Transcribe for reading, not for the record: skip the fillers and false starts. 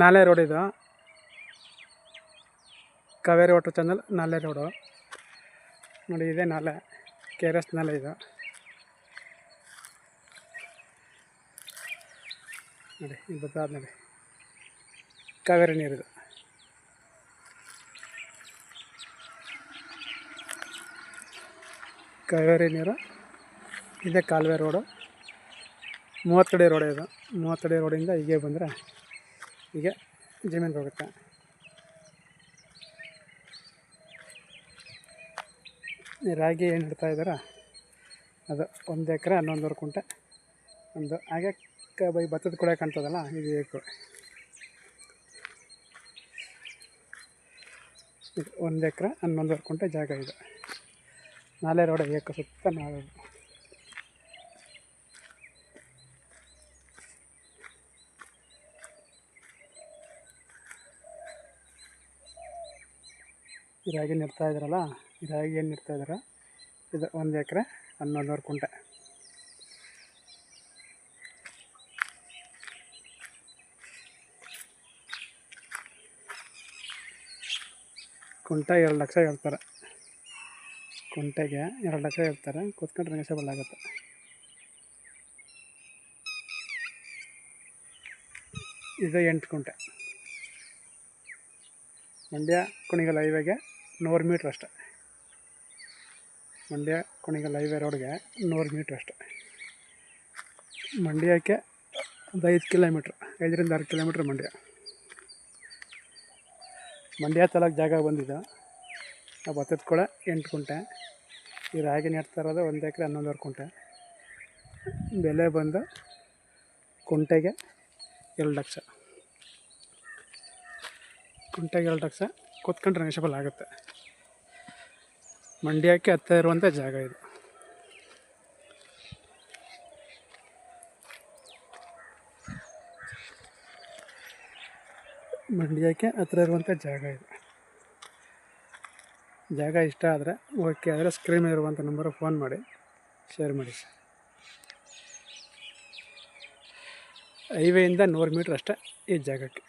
ನಾಲೆ ರೋಡ್ ಇದು, Kaveri water channel ನಾಲೆ ರೋಡು ನೋಡಿ. ಇದೆ ನಾಲೆ, KRS ನಾಲೆ ಇದು ನೋಡಿ. ಇದು ಬತ್ತಾದ ನೋಡಿ, ಕಾವೇರಿ ನೀರಿದು. ಕಾವೇರಿ ನೀರು ಇದೆ. ಕಾಲುವೆ ರೋಡು 30 ಅಡಿ ರೋಡ್ ಇದು. 30 ಅಡಿ ರೋಡಿಂದ ಹೀಗೆ ಬಂದರೆ ಹೀಗೆ ಜಮೀನಿಗೆ ಹೋಗುತ್ತೆ. ರಾಗಿ ಏನು ಇಡ್ತಾ ಇದ್ದಾರೆ ಅದು 1 ಎಕರೆ 11 ಕುಂಟೆ. ಒಂದು ಹಾಗೆ ಭತ್ತದ ಕೂಡ ಕಾಣ್ತದಲ್ಲ, ಇದು ಬೇಕು. ಇದು 1 ಎಕರೆ 11 ಕುಂಟೆ ಜಾಗ ಇದೆ. ನಾಲೆ ರೋಡ್ ಏಕ ಸುತ್ತ ನಾಲೆ. ಈ ರಾಗಿ ನೆಡ್ತಾ ಇದ್ದಾರಲ್ಲ, ಈ ರಾಗಿ ಏನು ನೆಡ್ತಾ ಇದ್ದಾರೆ ಇದು 1 ಎಕರೆ 11 ಕುಂಟೆ. ಕುಂಟೆ 2 ಲಕ್ಷ ಹೇಳ್ತಾರೆ. ಕುಂಟೆಗೆ 2 ಲಕ್ಷ ಹೇಳ್ತಾರೆ. ಕೂತ್ಕೊಂಡ್ರೆ ನೆಗೋಷಿಯಬಲ್ ಆಗುತ್ತೆ. ಇದು 8 ಕುಂಟೆ. ಮಂಡ್ಯ ಕುಣಿಗಲ್ ಹೈವೇಗೆ 100 ಮೀಟ್ರ್ ಅಷ್ಟೆ. ಮಂಡ್ಯ ಕುಣಿಗಲ್ ಹೈವೇ ರೋಡ್ಗೆ 100 ಮೀಟ್ರ್ ಅಷ್ಟೆ. ಮಂಡ್ಯಕ್ಕೆ ಒಂದು 5 ಕಿಲೋಮೀಟ್ರ್, 5ರಿಂದ 6 ಕಿಲೋಮೀಟ್ರ್ ಮಂಡ್ಯ. ಮಂಡ್ಯ ತಾಲೂಕು ಜಾಗ ಬಂದಿದ್ದು. ಆ ಭತ್ತದ ಕೂಡ 8 ಕುಂಟೆ. ಈ ರಾಗಿ ನೆಡ್ತಾ ಇರೋದು 1 ಎಕರೆ 11 ಕುಂಟೆ. ಬೆಲೆ ಬಂದು ಕುಂಟೆಗೆ 2 ಲಕ್ಷ. ಕುಂಟೆಗೆ 2 ಲಕ್ಷ. ಕೂತ್ಕೊಂಡ್ರೆ ನೆಗೋಷಿಯಬಲ್ ಆಗುತ್ತೆ. ಮಂಡ್ಯಕ್ಕೆ ಹತ್ತಿರ ಇರುವಂಥ ಜಾಗ ಇದು. ಮಂಡ್ಯಕ್ಕೆ ಹತ್ತಿರ ಇರುವಂಥ ಜಾಗ ಇದು. ಜಾಗ ಇಷ್ಟ ಆದರೆ ಓಕೆ ಆದರೆ ಸ್ಕ್ರೀನ್ ಇರುವಂಥ ನಂಬರಿಗೆ ಫೋನ್ ಮಾಡಿ, ಶೇರ್ ಮಾಡಿ. ಹೈವೇಯಿಂದ 100 ಮೀಟ್ರ್ ಅಷ್ಟೇ ಈ ಜಾಗಕ್ಕೆ.